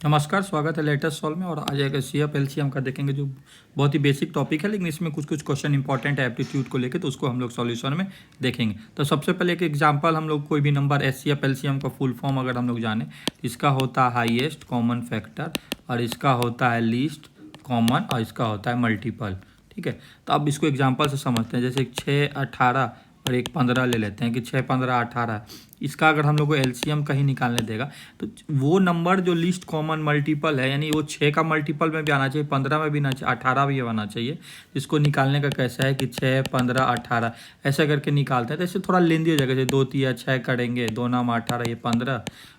नमस्कार, स्वागत है लेटेस्ट सॉल्व में। और आज एक सीएफ एलसीएम का देखेंगे जो बहुत ही बेसिक टॉपिक है, लेकिन इसमें कुछ कुछ क्वेश्चन इंपॉर्टेंट है एप्टीट्यूड को लेकर, तो उसको हम लोग सॉल्यूशन में देखेंगे। तो सबसे पहले एक एग्जांपल, हम लोग कोई भी नंबर एचसीएफ एलसीएम का फुल फॉर्म अगर हम लोग जाने, इसका होता है हाईएस्ट कॉमन फैक्टर, और इसका होता है लीस्ट कॉमन, और इसका होता है मल्टीपल। ठीक है, तो अब इसको एग्जाम्पल से समझते हैं। जैसे 6, 18 और एक 15 ले लेते हैं कि 6, 15, 18। इसका अगर हम लोग को एलसीएम कहीं निकालने देगा तो वो नंबर जो लीस्ट कॉमन मल्टीपल है, यानी वो 6 का मल्टीपल में भी आना चाहिए, 15 में भी आना चाहिए, 18 भी आना चाहिए। इसको निकालने का कैसा है कि 6, 15, 18 ऐसा करके निकालते हैं। तो इससे थोड़ा लेंदी हो जाएगा। जैसे 2 तिया 6 करेंगे, 2 नाम 18, ये 15,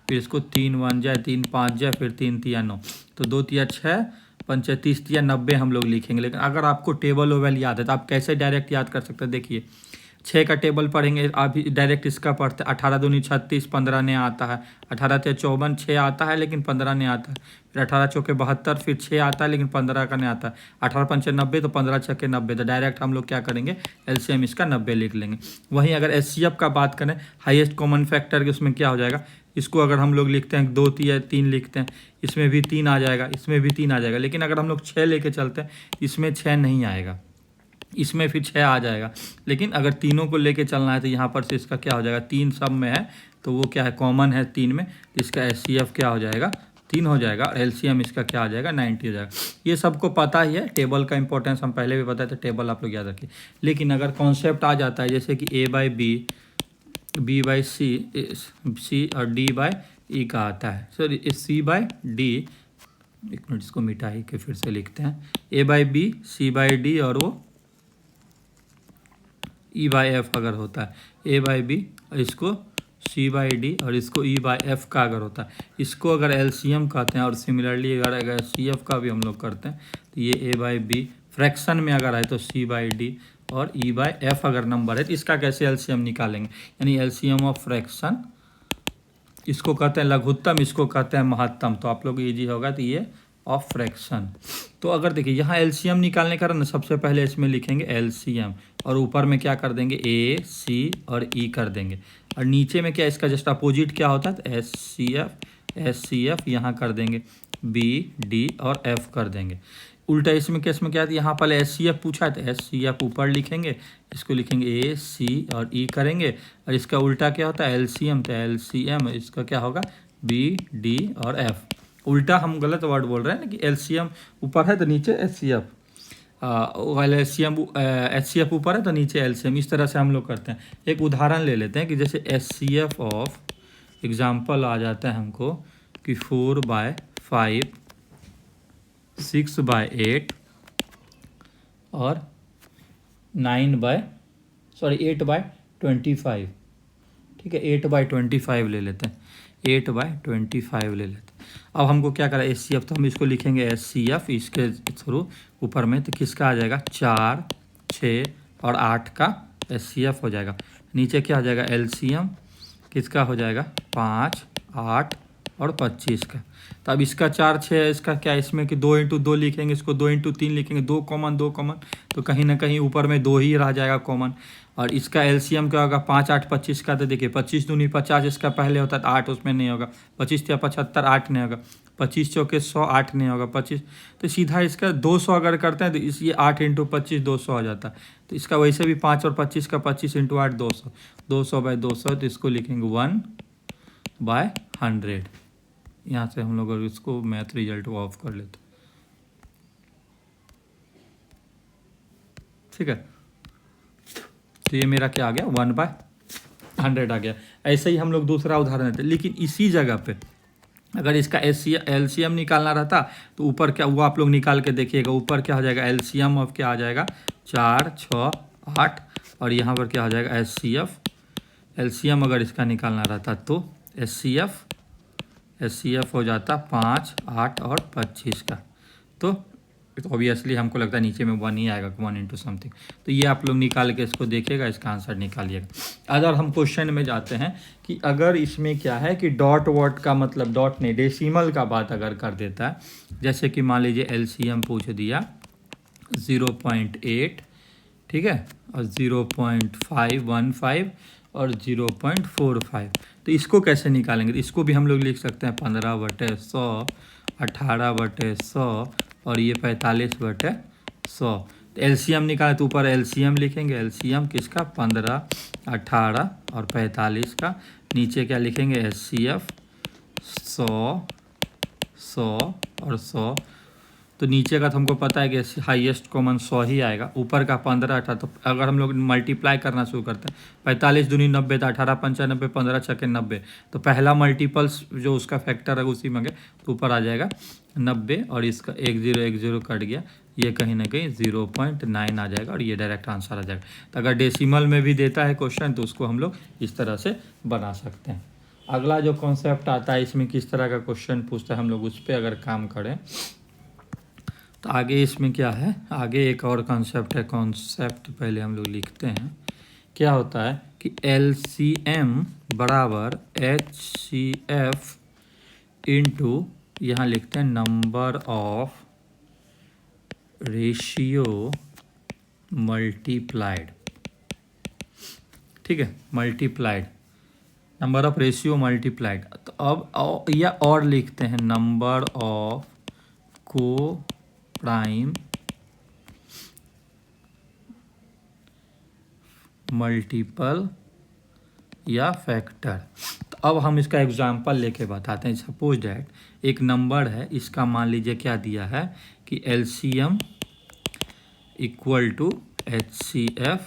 फिर इसको 3 1 जाए, 3 5 जाए, फिर 3 तिया 9, तो 2 तिया 6, 5 30 या 90 हम लोग लिखेंगे। लेकिन अगर आपको टेबल वेबल याद है तो आप कैसे डायरेक्ट याद कर सकते हैं। देखिए 6 का टेबल पढ़ेंगे, अभी डायरेक्ट इसका पढ़ते हैं। 18 दूनी 36, 15 ने आता है। 18 ते 54, 6 आता है लेकिन 15 ने आता है। फिर 18 चौके 72, फिर 6 आता है लेकिन 15 का नहीं आता है। 18 पंचे 90, तो 15 छक्के 90, तो डायरेक्ट हम लोग क्या करेंगे, एलसीएम इसका 90 लिख लेंगे। वहीं अगर एचसीएफ का बात करें, हाईएस्ट कॉमन फैक्टर के, उसमें क्या हो जाएगा, इसको अगर हम लोग लिखते हैं 2 या 3 लिखते हैं, इसमें भी 3 आ जाएगा, इसमें भी 3 आ जाएगा। लेकिन अगर हम लोग 6 लेके चलते हैं, इसमें 6 नहीं आएगा, इसमें फिर 6 आ जाएगा। लेकिन अगर तीनों को लेके चलना है तो यहाँ पर से इसका क्या हो जाएगा, 3 सब में है तो वो क्या है, कॉमन है 3 में, तो इसका एचसीएफ क्या हो जाएगा, 3 हो जाएगा। और एलसीएम इसका क्या हो जाएगा, 90 हो जाएगा। ये सबको पता ही है, टेबल का इंपॉर्टेंस हम पहले भी बताए थे, टेबल आप लोग याद रखिए। लेकिन अगर कॉन्सेप्ट आ जाता है जैसे कि A by B, B by C और डी बाई ई का आता है, सॉरी सी बाई डी, एक मिनट इसको मिटा ही के फिर से लिखते हैं, A by B, C by D, और वो ई बाई एफ अगर होता है, ए बाई बी और इसको सी बाई डी और इसको ई बाई एफ का अगर होता है, इसको अगर एलसीएम कहते हैं। और सिमिलरली अगर सी एफ का भी हम लोग करते हैं तो ये ए बाई बी, फ्रैक्शन में अगर है तो सी बाई डी और ई बाई एफ अगर नंबर है तो इसका कैसे एलसीएम निकालेंगे, यानी एलसीएम ऑफ फ्रैक्शन, इसको कहते हैं लघुत्तम, इसको कहते हैं महत्तम। तो आप लोग ईजी होगा, तो ये ऑफ फ्रैक्शन। तो अगर देखिए यहाँ एलसीएम निकालने का ना, सबसे पहले इसमें लिखेंगे एलसीएम, और ऊपर में क्या कर देंगे, ए सी और ई कर देंगे। और नीचे में क्या, इसका जस्ट अपोजिट क्या होता है, तो एस सी एफ यहाँ कर देंगे, बी डी और एफ कर देंगे। उल्टा इसमें केस में क्या है, यहाँ पर एस सी एफ पूछा है तो एस सी एफ ऊपर लिखेंगे, इसको लिखेंगे ए सी और ई करेंगे। और इसका उल्टा क्या होता है, एलसीएम, तो एलसीएम इसका क्या होगा, बी डी और एफ। उल्टा हम गलत वर्ड बोल रहे हैं ना, कि एलसीएम ऊपर है तो नीचे एचसीएफ, एचसीएफ ऊपर है तो नीचे एलसीएम। इस तरह से हम लोग करते हैं। एक उदाहरण ले लेते हैं कि जैसे एचसीएफ ऑफ, एग्जाम्पल आ जाता है हमको कि 4/5, 6/8 और 8/25। ठीक है, 8/25 ले लेते हैं, 8/25 ले लेते हैं। अब हमको क्या करा, एस सी एफ, तो हम इसको लिखेंगे एस सी एफ, इसके थ्रू ऊपर में, तो किसका आ जाएगा, 4, 6 और 8 का एस सी एफ हो जाएगा। नीचे क्या हो जाएगा, एल सी एम किसका हो जाएगा, 5, 8 और 25 का। तो अब इसका 4, 6, इसका क्या, इसमें कि 2 × 2 लिखेंगे, इसको 2 × 3 लिखेंगे, 2 कॉमन, 2 कॉमन, तो कहीं ना कहीं ऊपर में 2 ही रह जाएगा कॉमन। और इसका एलसीएम क्या होगा, 5, 8, 25 का, तो देखिए 25 दूनी 50, इसका पहले होता है तो 8 उसमें नहीं होगा, 25 या 75, 8 नहीं होगा, 25 चौके 100, 8 नहीं होगा, 25, तो सीधा इसका 200 अगर करते हैं तो इस ये 8 × 25 200 हो जाता है। तो इसका वैसे भी 5 और 25 का 25 × 8 200, 200/200, तो इसको लिखेंगे 1/100। यहाँ से हम लोग इसको मैथ रिजल्ट को ऑफ कर लेते, ठीक है। तो ये मेरा क्या आ गया, 1/100 आ गया। ऐसे ही हम लोग दूसरा उदाहरण देते, लेकिन इसी जगह पे अगर इसका एलसीएम निकालना रहता तो ऊपर क्या, वो आप लोग निकाल के देखिएगा, ऊपर क्या हो जाएगा, एलसीएम ऑफ क्या आ जाएगा, 4, 6, 8, और यहाँ पर क्या हो जाएगा, एचसीएफ। एलसीएम अगर इसका निकालना रहता तो एचसीएफ हो जाता 5, 8 और 25 का। तो ऑब्वियसली हमको लगता है नीचे में 1 ही आएगा, 1 × समथिंग। तो ये आप लोग निकाल के इसको देखिएगा, इसका आंसर निकालिएगा। अगर हम क्वेश्चन में जाते हैं कि अगर इसमें क्या है कि डॉट वॉट का मतलब, डॉट नहीं डेसिमल का बात अगर कर देता है, जैसे कि मान लीजिए एलसीएम पूछ दिया 0.8, ठीक है, और 0.515 और 0.45, तो इसको कैसे निकालेंगे, तो इसको भी हम लोग लिख सकते हैं 15/100 18/100 और ये 45/100। तो एलसीएम निकाले तो ऊपर एलसीएम लिखेंगे, एलसीएम किसका 15, 18 और 45 का। नीचे क्या लिखेंगे एचसीएफ 100, 100 और 100। तो नीचे का तो हमको पता है कि हाईएस्ट कॉमन 100 ही आएगा, ऊपर का 15 था। तो अगर हम लोग मल्टीप्लाई करना शुरू करते हैं 45 दूनी 90 था, 18 पंचानबे 15 छके 90। तो पहला मल्टीपल्स जो उसका फैक्टर है उसी में गए तो ऊपर आ जाएगा 90 और इसका 1010 कट गया, ये कहीं ना कहीं 0.9 आ जाएगा और ये डायरेक्ट आंसर आ जाएगा। तो अगर डेसिमल में भी देता है क्वेश्चन तो उसको हम लोग इस तरह से बना सकते हैं। अगला जो कॉन्सेप्ट आता है इसमें किस तरह का क्वेश्चन पूछता है, हम लोग उस पर अगर काम करें तो आगे इसमें क्या है, आगे एक और कॉन्सेप्ट है। कॉन्सेप्ट पहले हम लोग लिखते हैं। क्या होता है कि LCM बराबर HCF इंटू, यहाँ लिखते हैं नंबर ऑफ रेशियो मल्टीप्लाइड। ठीक है, multiplied, number of ratio multiplied. तो अब या और लिखते हैं नंबर ऑफ को प्राइम मल्टीपल या फैक्टर। तो अब हम इसका एग्जांपल लेके बताते हैं। सपोज डैट एक नंबर है, इसका मान लीजिए क्या दिया है कि LCM इक्वल टू HCF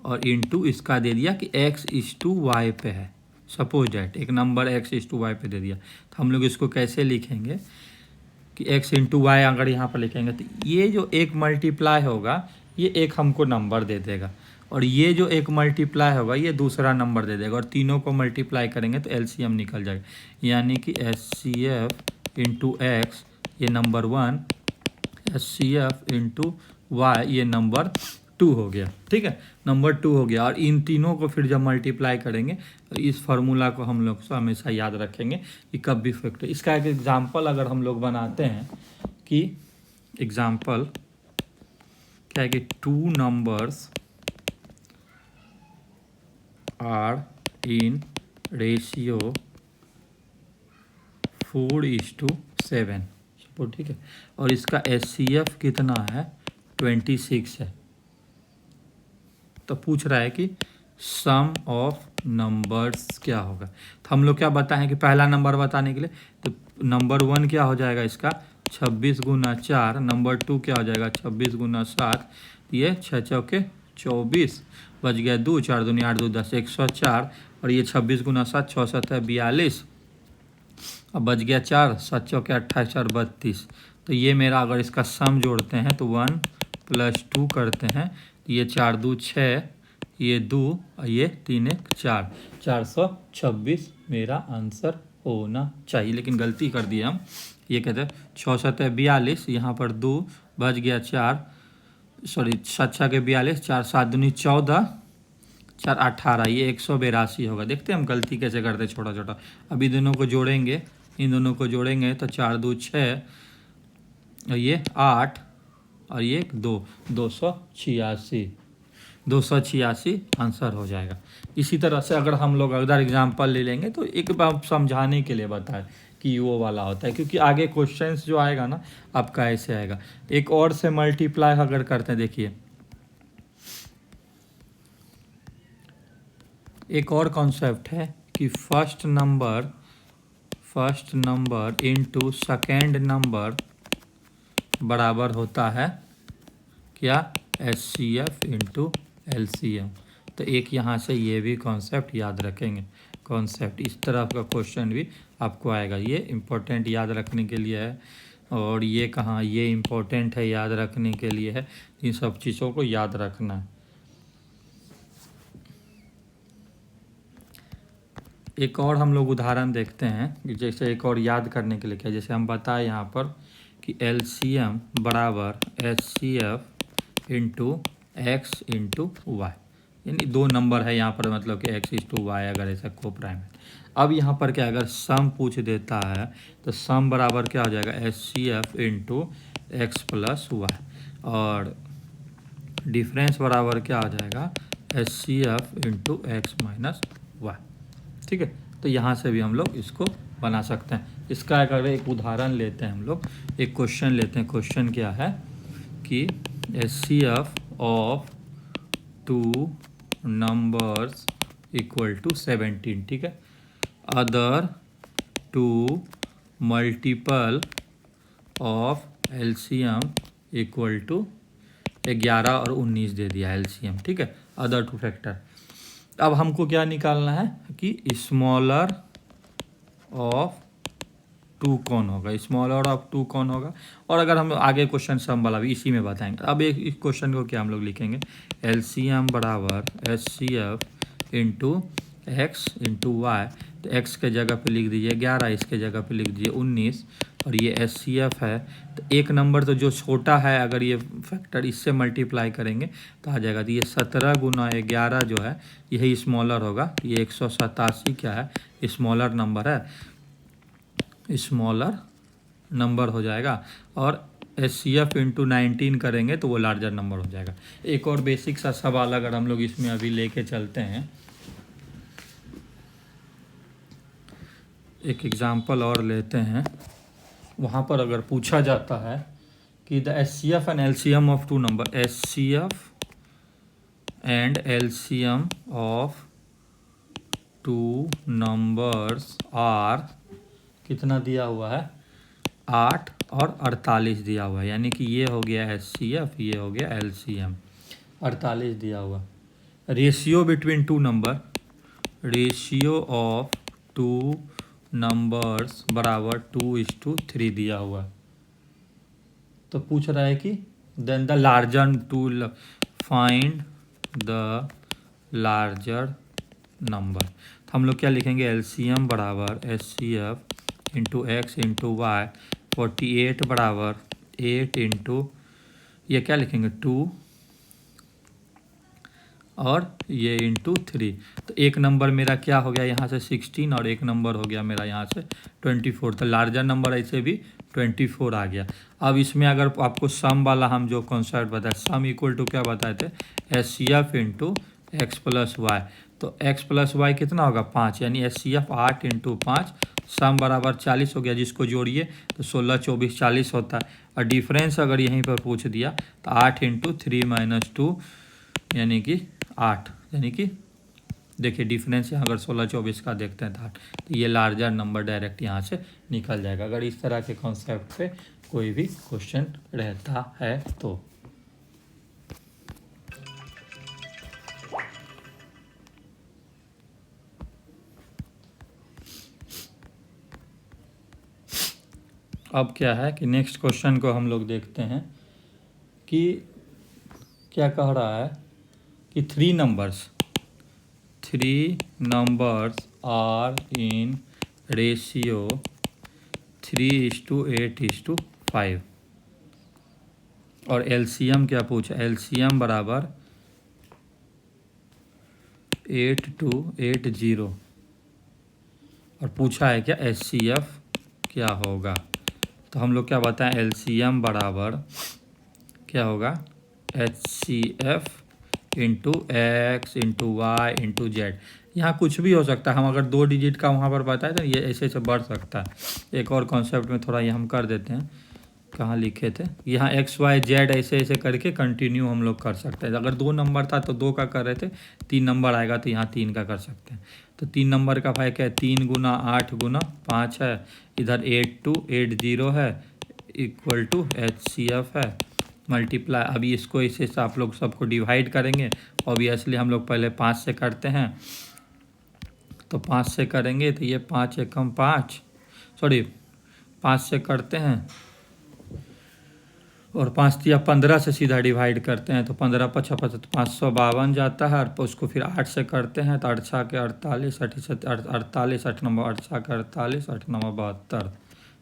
और इंटू इसका दे दिया कि x/y पे है। सपोज डैट एक नंबर x/y पे दे दिया, तो हम लोग इसको कैसे लिखेंगे कि x/y अगर यहाँ पर लिखेंगे तो ये जो एक मल्टीप्लाई होगा ये एक हमको नंबर दे देगा और ये जो एक मल्टीप्लाई होगा ये दूसरा नंबर दे देगा और तीनों को मल्टीप्लाई करेंगे तो LCM निकल जाएगा। यानी कि HCF इंटू एक्स ये नंबर 1, HCF इंटू वाई ये नंबर 2 हो गया। ठीक है, नंबर 2 हो गया और इन तीनों को फिर जब मल्टीप्लाई करेंगे तो इस फार्मूला को हम लोग हमेशा याद रखेंगे कि कब भी फैक्टर। इसका एक एग्जांपल अगर हम लोग बनाते हैं कि एग्जांपल क्या है कि 2 numbers are in ratio 4:7 suppose. ठीक है, और इसका HCF कितना है 26 है। तो पूछ रहा है कि सम ऑफ नंबर्स क्या होगा। तो हम लोग क्या बताएं कि पहला नंबर बताने के लिए तो नंबर 1 क्या हो जाएगा इसका 26 गुना 4, नंबर 2 क्या हो जाएगा 26 गुना 7, ये 6 चौके 24 बच गया 2, 4 दूनी 8 2 10 104 और ये 26 गुना 7 6 7 42 अब बच गया 4 7 चौके 28 4 32। तो ये मेरा अगर इसका सम जोड़ते हैं तो 1 + 2 करते हैं तो ये 4 2 6, ये 2 और ये 3 1 4, 426 मेरा आंसर होना चाहिए। लेकिन गलती कर दी हम, ये कहते हैं 6 7 42, यहाँ पर 2 बच गया 4, सॉरी 7 6 के 42, 4 7 दूनी 14 4 18, ये 182 होगा। देखते हैं हम गलती कैसे करते हैं छोटा छोटा। अभी दोनों को जोड़ेंगे, इन दोनों को जोड़ेंगे तो 4 2 6 और ये 8 और ये 2 286 आंसर हो जाएगा। इसी तरह से अगर हम लोग अदर एग्जांपल ले लेंगे तो एक बार समझाने के लिए बताएं कि वो वाला होता है, क्योंकि आगे क्वेश्चंस जो आएगा ना आपका ऐसे आएगा। एक और से मल्टीप्लाई अगर करते हैं, देखिए एक और कॉन्सेप्ट है कि first number into second number बराबर होता है क्या HCF इंटू LCM। तो एक यहाँ से ये भी कॉन्सेप्ट याद रखेंगे। कॉन्सेप्ट इस तरह का क्वेश्चन भी आपको आएगा, ये इम्पोर्टेंट याद रखने के लिए है। और ये कहाँ, ये इम्पोर्टेंट है याद रखने के लिए है। इन सब चीज़ों को याद रखना है। एक और हम लोग उदाहरण देखते हैं, जैसे एक और याद करने के लिए क्या, जैसे हम बताएं यहाँ पर कि LCM बराबर HCF into x into y, यानी 2 नंबर है यहाँ पर, मतलब कि x/y अगर ऐसा को प्राइम है। अब यहाँ पर क्या, अगर सम पूछ देता है तो सम बराबर क्या हो जाएगा HCF into x plus y और डिफरेंस बराबर क्या हो जाएगा HCF into x minus y. ठीक है, तो यहाँ से भी हम लोग इसको बना सकते हैं। इसका अगर एक उदाहरण लेते हैं हम लोग, एक क्वेश्चन लेते हैं। क्वेश्चन क्या है कि HCF of 2 numbers equal to 17, ठीक है। Other 2 multiple of LCM equal to 11 और 19 दे दिया LCM, ठीक है। Other 2 factor. अब हमको क्या निकालना है कि स्मॉलर ऑफ 2 कौन होगा, स्मॉलर ऑफ 2 कौन होगा। और अगर हम आगे क्वेश्चन सम वाला भी इसी में बताएंगे। अब एक इस क्वेश्चन को क्या हम लोग लिखेंगे, LCM बराबर HCF into x into y. तो एक्स के जगह पे लिख दीजिए 11, इसके जगह पे लिख दीजिए 19, और ये HCF है। तो एक नंबर तो जो छोटा है, अगर ये फैक्टर इससे मल्टीप्लाई करेंगे तो आ जाएगा। तो ये 17 गुना 11 जो है यही स्मॉलर होगा। ये 187 क्या है, स्मॉलर नंबर है, स्मॉलर नंबर हो जाएगा। और HCF इंटू 19 करेंगे तो वो लार्जर नंबर हो जाएगा। एक और बेसिक सा सवाल अगर हम लोग इसमें अभी लेके चलते हैं, एक एग्जांपल और लेते हैं। वहाँ पर अगर पूछा जाता है कि the HCF and LCM of 2 number, HCF and LCM of 2 numbers are, कितना दिया हुआ है, 8 और 48 दिया हुआ है। यानी कि ये हो गया HCF, ये हो गया LCM, 48 दिया हुआ। Ratio between 2 number, ratio of 2 numbers बराबर 2:3 दिया हुआ। तो पूछ रहा है कि then the larger two, find the larger number. तो हम लोग क्या लिखेंगे, LCM बराबर HCF into x into y. 48 बराबर 8 इंटू, ये क्या लिखेंगे 2, और ये इंटू 3। तो एक नंबर मेरा क्या हो गया यहाँ से 16, और एक नंबर हो गया मेरा यहाँ से 24। तो लार्जर नंबर ऐसे भी 24 आ गया। अब इसमें अगर आपको सम वाला हम जो कॉन्सेप्ट बताए, सम इक्वल टू क्या बताए थे, HCF into x plus y. तो x प्लस वाई कितना होगा 5, यानी HCF 8 इंटू 5, सम बराबर 40 हो गया। जिसको जोड़िए तो 16, 24, 40 होता है। और डिफरेंस अगर यहीं पर पूछ दिया तो 8 इंटू 3 माइनस 2 यानी कि 8, यानी कि देखिए डिफरेंस यहाँ अगर 16, 24 का देखते हैं तो 8। तो ये लार्जर नंबर डायरेक्ट यहाँ से निकल जाएगा, अगर इस तरह के कॉन्सेप्ट पे कोई भी क्वेश्चन रहता है तो। अब क्या है कि नेक्स्ट क्वेश्चन को हम लोग देखते हैं कि क्या कह रहा है कि 3 नंबर्स आर इन रेशियो 3:8:5, और LCM क्या पूछा, LCM बराबर 8:80, और पूछा है क्या HCF क्या होगा। तो हम लोग क्या बताएं, LCM बराबर क्या होगा, HCF into x into y into z. यहाँ कुछ भी हो सकता है, हम अगर 2 डिजिट का वहाँ पर बताए तो ये ऐसे ऐसे बढ़ सकता है। एक और कॉन्सेप्ट में थोड़ा ये हम कर देते हैं, कहाँ लिखे थे, यहाँ एक्स वाई जेड ऐसे ऐसे करके कंटिन्यू हम लोग कर सकते हैं। अगर 2 नंबर था तो 2 का कर रहे थे, 3 नंबर आएगा तो यहाँ 3 का कर सकते हैं। तो 3 नंबर का भाई क्या है, 3 गुना 8 गुना 5 है, इधर 8280 है, इक्वल टू HCF है, मल्टीप्लाई। अभी इसको इसे से आप लोग सबको डिवाइड करेंगे। ऑब्वियसली हम लोग पहले 5 से करते हैं, तो 5 से करेंगे तो ये 5 एकम 5, सॉरी 5 से करते हैं, और 5 या 15 से सीधा डिवाइड करते हैं तो 15 5 तो 552 जाता है। और उसको फिर 8 से करते हैं तो 8 6 के 48, 48 8 नंबर 8 6 के 48, 8 नंबर 72।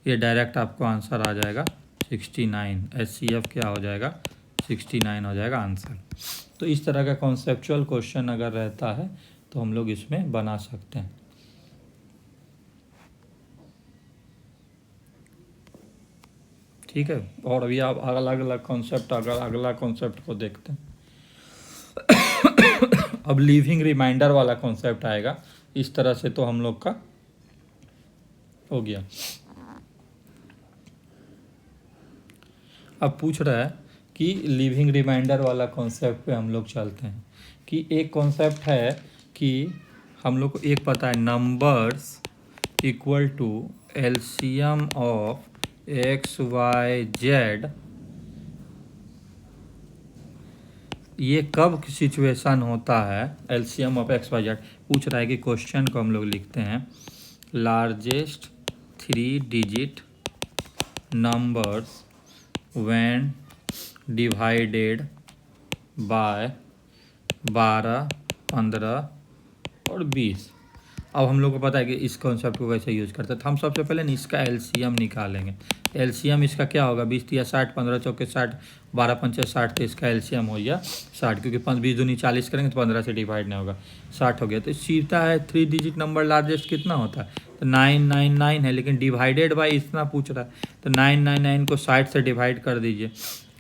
ये डायरेक्ट आपको आंसर आ जाएगा 69। HCF क्या हो जाएगा, 69 हो जाएगा आंसर। तो इस तरह का कॉन्सेप्चुअल क्वेश्चन अगर रहता है तो हम लोग इसमें बना सकते हैं। ठीक है, और अभी आप अलग अलग कॉन्सेप्ट, अगर अगला कॉन्सेप्ट को देखते हैं। अब लिविंग रिमाइंडर वाला कॉन्सेप्ट आएगा। इस तरह से तो हम लोग का हो गया। अब पूछ रहा है कि लिविंग रिमाइंडर वाला कॉन्सेप्ट पे हम लोग चलते हैं कि एक कॉन्सेप्ट है कि हम लोग को एक पता है numbers equal to LCM of x y z. ये कब सिचुएशन होता है LCM of x y z पूछ रहा है कि क्वेश्चन को हम लोग लिखते हैं largest 3 digit numbers when divided by 12, 15 और 20। अब हम लोग को पता है कि इस कॉन्सेप्ट को कैसे यूज़ करते हैं, तो हम सबसे पहले ना इसका एलसीएम निकालेंगे। एलसीएम इसका क्या होगा 20 या 60, 15 चौके 60, 12 पंचे 60, तो इसका एलसीएम हो गया 60, क्योंकि 20 दूनी 40 करेंगे तो 15 से डिवाइड नहीं होगा, 60 हो गया। तो सीधा है 3 डिजिट नंबर लार्जेस्ट कितना होता है, तो 999 है, लेकिन डिवाइडेड बाई इतना पूछ रहा है, तो 999 को 60 से डिवाइड कर दीजिए,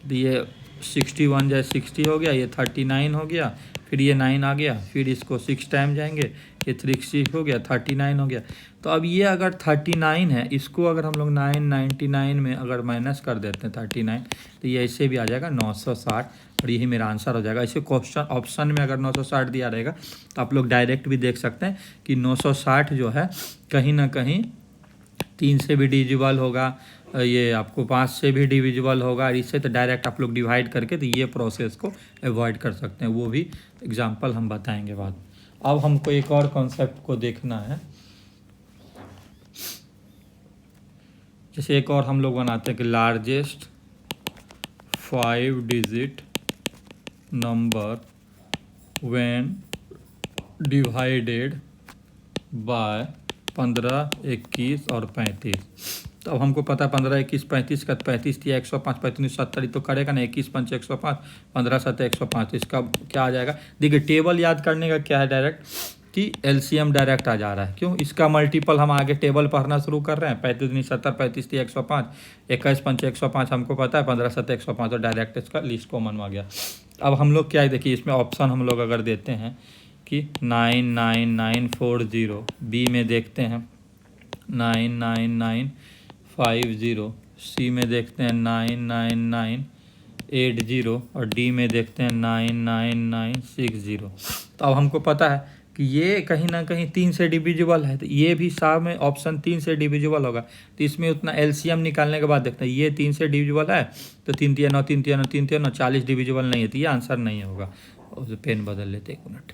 तो ये 61 जाए 60 हो गया, ये 39 हो गया, फिर ये 9 आ गया, फिर इसको 6 टाइम जाएंगे, ये 3 हो गया, 39 हो गया। तो अब ये अगर 39 है, इसको अगर हम लोग 999 में अगर माइनस कर देते हैं 39, तो ये ऐसे भी आ जाएगा 960, और यही मेरा आंसर हो जाएगा। ऐसे क्वेश्चन ऑप्शन में अगर 960 दिया रहेगा तो आप लोग डायरेक्ट भी देख सकते हैं कि 960 जो है कहीं ना कहीं 3 से भी डिविजिबल होगा, ये आपको 5 से भी डिविजिबल होगा, और इससे तो डायरेक्ट आप लोग डिवाइड करके तो ये प्रोसेस को अवॉइड कर सकते हैं, वो भी एग्जांपल हम बताएंगे बाद। अब हमको एक और कॉन्सेप्ट को देखना है, जैसे एक और हम लोग बनाते हैं कि largest 5 digit number when divided by 15, 21 और 35। तो अब हमको पता है 15, 21, 35 का 35 दिया 105, 35, 70 तो करेगा ना, 21 पंच 105, 15 7 105, इसका क्या आ जाएगा। देखिए टेबल याद करने का क्या है, डायरेक्ट कि एलसीएम डायरेक्ट आ जा रहा है, क्यों, इसका मल्टीपल हम आगे टेबल पढ़ना शुरू कर रहे हैं। 35 दूनी 70, 35 दिया 105, 21 पंच 105 हमको पता है, 15 7 105, तो डायरेक्ट इसका लिस्ट कॉमन आ गया। अब हम लोग क्या है, देखिए इसमें ऑप्शन हम लोग अगर देते हैं कि 99940, बी में देखते हैं 99950, सी में देखते हैं 99980, और डी में देखते हैं 99960। तो अब हमको पता है कि ये कहीं ना कहीं 3 से डिविजिबल है, तो ये भी सामने ऑप्शन 3 से डिविजिबल होगा, तो इसमें उतना एलसीएम निकालने के बाद देखते हैं ये 3 से डिविजिबल है, तो 3 3 9 3 3 9 3 3 9 40 डिविजिबल नहीं है, तो ये आंसर नहीं होगा। और पेन बदल लेते 1 मिनट,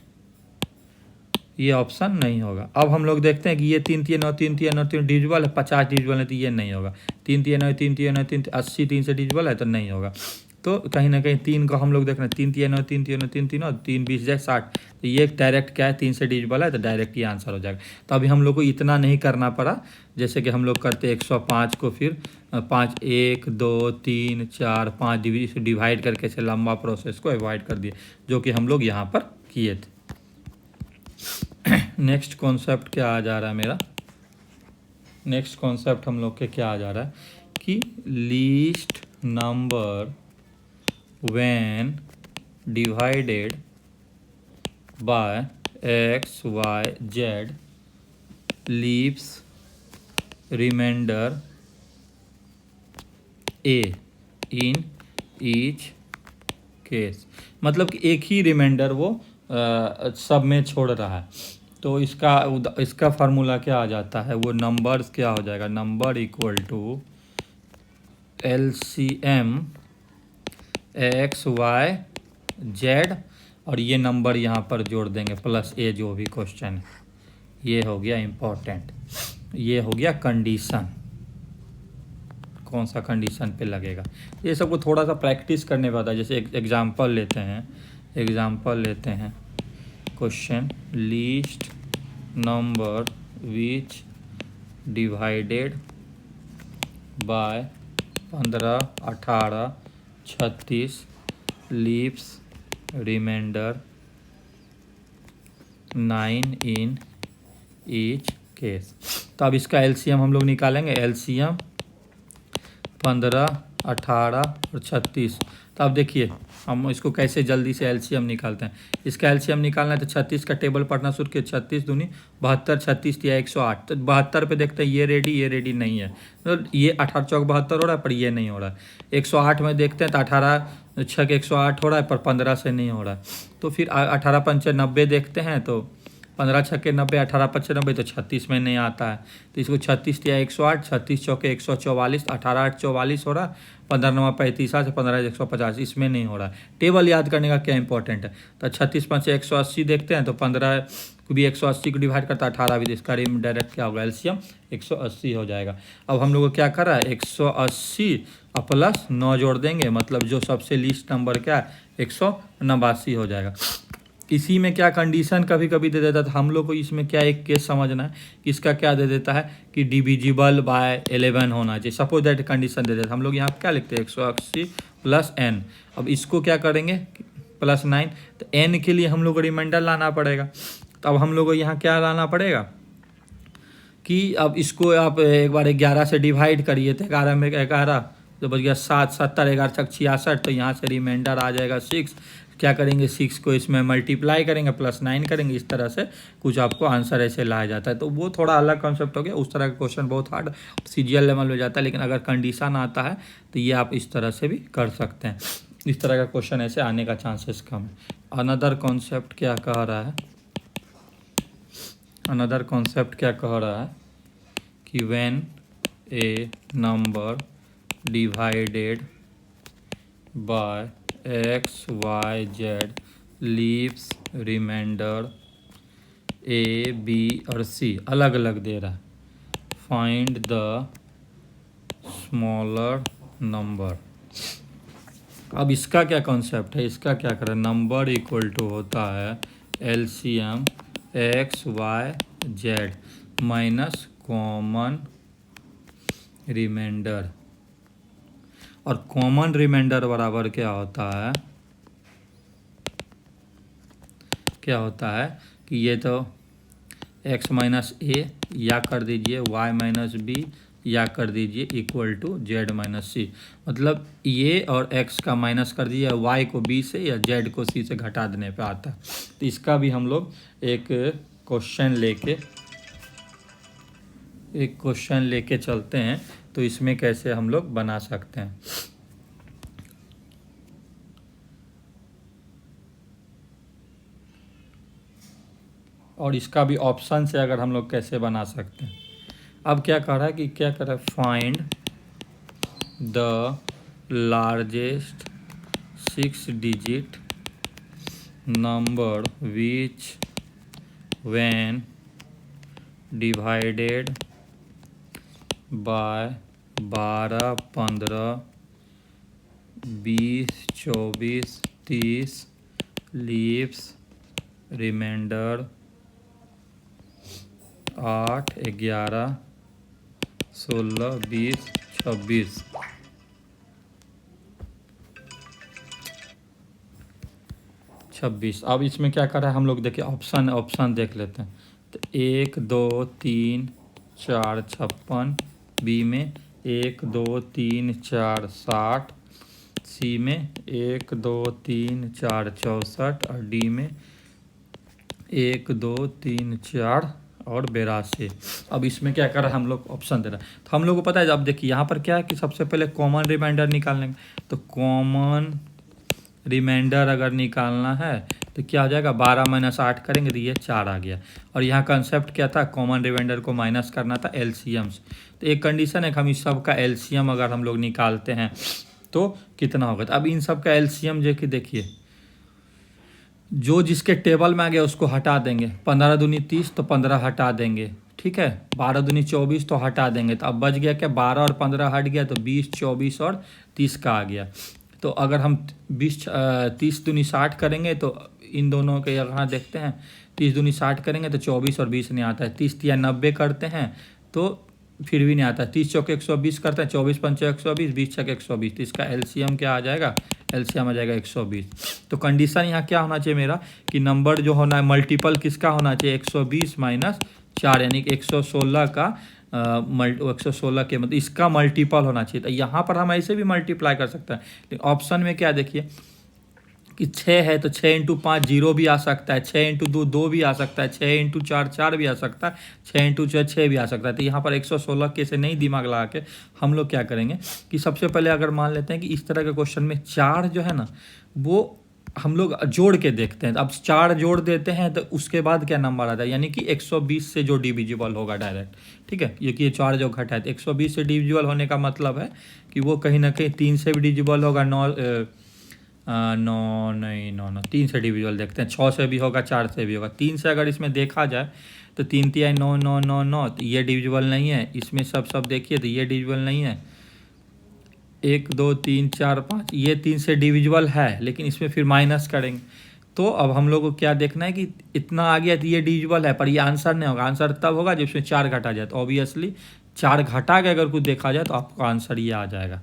ये ऑप्शन नहीं होगा। अब हम लोग देखते हैं कि ये 3 3 9 3 3 9 3 डिविजिबल है, 50 डिविजिबल है, तो ये नहीं होगा। 3 3 9 3 3 9 3 80 3 से डिविजिबल है, तो नहीं होगा। तो कहीं ना कहीं 3 को हम लोग देख रहे हैं, 3 3 9 3 3 9 3 3 9 3 20 जाए 60, तो ये डायरेक्ट क्या है 3 से डिविजिबल है, तो डायरेक्ट ये आंसर हो जाएगा। तो अभी हम लोग को इतना नहीं करना पड़ा, जैसे कि हम लोग करते 105 को फिर 5 1 2 3 4 5 डिवाइड करके ऐसे लंबा प्रोसेस को अवॉइड कर दिए, जो कि हम लोग यहाँ पर किए थे। नेक्स्ट कॉन्सेप्ट क्या आ जा रहा है मेरा, नेक्स्ट कॉन्सेप्ट हम लोग के क्या आ जा रहा है कि least number when divided by x y z leaves remainder a in each case. मतलब कि एक ही रिमाइंडर वो सब में छोड़ रहा है, तो इसका फार्मूला क्या आ जाता है, वो नंबर्स क्या हो जाएगा, number equal to LCM x y z, और ये नंबर यहाँ पर जोड़ देंगे प्लस ए, जो भी क्वेश्चन है। ये हो गया इम्पोर्टेंट, ये हो गया कंडीशन, कौन सा कंडीशन पे लगेगा, ये सबको थोड़ा सा प्रैक्टिस करने वाला है। जैसे एक एग्जांपल लेते हैं, question least number which divided by 15, 18, 36 leaves remainder 9 in each case. तो अब इसका एलसीएम हम लोग निकालेंगे, एलसीएम 15 18 और 36। तो अब देखिए हम इसको कैसे जल्दी से एलसीएम निकालते हैं। इसका एलसीएम निकालना है तो 36 का टेबल पढ़ना शुरू किया, 36 दूनी 72, 36 या 108। तो 72 पे देखते हैं ये रेडी नहीं है, तो ये 18 चौक 72 हो रहा है पर ये नहीं हो रहा है। 108 में देखते हैं तो 18 छः 108 हो रहा है पर 15 से नहीं हो रहा है। तो फिर 18 पंचे 90 देखते हैं तो 15 छक्के 90, 18 पच्चे 90, तो 36 में नहीं आता है। तो इसको 36 या 108, 36 चौके 144, 18 8 44 हो रहा है, 15 9 35 से 15 150, इसमें नहीं हो रहा है। टेबल याद करने का क्या इंपॉर्टेंट है। तो 36 5 180 देखते हैं तो 15 को भी 180 को डिवाइड करता है 18 भी, इसका डायरेक्ट क्या होगा एलसीएम 180 हो जाएगा। अब हम लोग को क्या कर रहा है 180 और प्लस 9 जोड़ देंगे, मतलब जो सबसे लीस्ट नंबर क्या है 189 हो जाएगा। इसी में क्या कंडीशन कभी कभी दे देता था, हम लोग को इसमें क्या एक केस समझना है कि इसका क्या दे देता है कि डिविजिबल बाय 11 होना चाहिए। सपोज दैट कंडीशन दे देता, हम लोग यहाँ क्या लिखते हैं 180 प्लस n। अब इसको क्या करेंगे प्लस 9, तो n के लिए हम लोग को रिमाइंडर लाना पड़ेगा। तो अब हम लोग को यहाँ क्या लाना पड़ेगा कि अब इसको आप एक बार 11 से डिवाइड करिए तो 11 में 11 तो बच गया 7, 70 11 तक 66, तो यहाँ से रिमाइंडर आ जाएगा 6। क्या करेंगे 6 को इसमें मल्टीप्लाई करेंगे प्लस 9 करेंगे, इस तरह से कुछ आपको आंसर ऐसे लाया जाता है। तो वो थोड़ा अलग कॉन्सेप्ट हो गया, उस तरह का क्वेश्चन बहुत हार्ड सीजीएल लेवल में जाता है, लेकिन अगर कंडीशन आता है तो ये आप इस तरह से भी कर सकते हैं। इस तरह का क्वेश्चन ऐसे आने का चांसेस कम है। अनदर कॉन्सेप्ट क्या कह रहा है, अनदर कॉन्सेप्ट क्या कह रहा है कि when a number divided by x y z leaves remainder a b और c अलग अलग दे रहा है, फाइंड द स्मॉलर नंबर। अब इसका क्या कॉन्सेप्ट है, इसका क्या करें, नंबर इक्वल टू होता है LCM x y z minus common remainder. और कॉमन रिमाइंडर बराबर क्या होता है, क्या होता है कि ये तो x माइनस ए या कर दीजिए y माइनस बी या कर दीजिए इक्वल टू z माइनस सी। मतलब ये और x का माइनस कर दीजिए, y को b से या z को c से घटा देने पे आता है। तो इसका भी हम लोग एक क्वेश्चन लेके चलते हैं, तो इसमें कैसे हम लोग बना सकते हैं। और इसका भी ऑप्शन से अगर हम लोग कैसे बना सकते हैं। अब क्या कर रहा है कि क्या कर रहा है, find the largest 6 digit number which when divided by 12 15 20 24 30 leaves remainder 8 11 16 20 26। अब इसमें क्या कर रहा है हम लोग, देखिए ऑप्शन देख लेते हैं। तो 1 2 3 4 56, बी में 1 2 3 4 60, सी में 1 2 3 4 64 और डी में 1 2 3 4 और 82। अब इसमें क्या कर रहा है हम लोग ऑप्शन दे रहा है, तो हम लोग को पता है। अब देखिए यहाँ पर क्या है कि सबसे पहले कॉमन रिमाइंडर निकालने का, तो कॉमन रिमाइंडर अगर निकालना है तो क्या हो जाएगा 12 माइनस 8 करेंगे तो ये 4 आ गया। और यहाँ कंसेप्ट क्या था, कॉमन रिमाइंडर को माइनस करना था एलसीएम से। तो एक कंडीशन है कि हम इस सब का एलसीएम अगर हम लोग निकालते हैं तो कितना होगा। तो अब इन सब का एलसीएम जो कि देखिए जो जिसके टेबल में आ गया उसको हटा देंगे, 15 दूनी 30 तो 15 हटा देंगे, ठीक है, 12 दूनी 24 तो हटा देंगे। तो अब बच गया क्या 12 और 15 हट गया तो 20 24 और 30 का आ गया। तो अगर हम 30 दूनी 60 करेंगे तो इन दोनों के यहाँ देखते हैं 30 दूनी 60 करेंगे तो 24 और 20 नहीं आता है। 30 या 90 करते हैं तो फिर भी नहीं आता है। 30 चौके 120 करते हैं, 24 पंचे 120, 20 छके 120, तो इसका एलसीएम क्या आ जाएगा, एलसीएम आ जाएगा 120। तो कंडीशन यहाँ क्या होना चाहिए मेरा कि नंबर जो होना है मल्टीपल किसका होना चाहिए 120 माइनस 4, यानी कि 116 का मल्टी 116 के मतलब इसका मल्टीपल होना चाहिए। तो यहाँ पर हम ऐसे भी मल्टीप्लाई कर सकते हैं, लेकिन ऑप्शन में क्या देखिए कि 6 है तो 6 इंटू 5 0 भी आ सकता है, 6 इंटू 2 2 भी आ सकता है, 6 इंटू 4 4 भी आ सकता है, 6 इंटू 6 6 भी आ सकता है। तो यहाँ पर 116 के से नहीं दिमाग लगा के हम लोग क्या करेंगे कि सबसे पहले अगर मान लेते हैं कि इस तरह के क्वेश्चन में 4 जो है ना वो हम लोग जोड़ के देखते हैं। अब 4 जोड़ देते हैं तो उसके बाद क्या नंबर आता है, यानी कि 120 से जो डिविजिबल होगा डायरेक्ट, ठीक है। ये कि ये 4 जो घटा है तो 120 से डिविजिबल होने का मतलब है कि वो कहीं ना कहीं 3 से भी डिविजिबल होगा, 3 से डिविजिबल देखते हैं, 6 से भी होगा, 4 से भी होगा। 3 से अगर इसमें देखा जाए तो 3 3 9 9 9 9, तो ये डिविजिबल नहीं है। इसमें सब देखिए तो ये डिविजिबल नहीं है। 1 2 3 4 5 ये 3 से डिविजिबल है, लेकिन इसमें फिर माइनस करेंगे। तो अब हम लोग को क्या देखना है कि इतना आ गया तो ये डिविजिबल है, पर ये आंसर नहीं होगा। आंसर तब होगा जब इसमें 4 घटा जाए। तो ऑब्वियसली 4 घटा के अगर कुछ देखा जाए तो आपका आंसर ये आ जाएगा।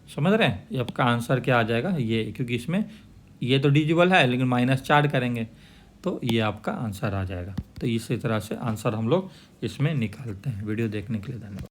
समझ रहे हैं, ये आपका आंसर क्या आ जाएगा ये, क्योंकि इसमें ये तो डिविजिबल है लेकिन -4 करेंगे तो ये आपका आंसर आ जाएगा। तो इसी तरह से आंसर हम लोग इसमें निकालते हैं। वीडियो देखने के लिए धन्यवाद।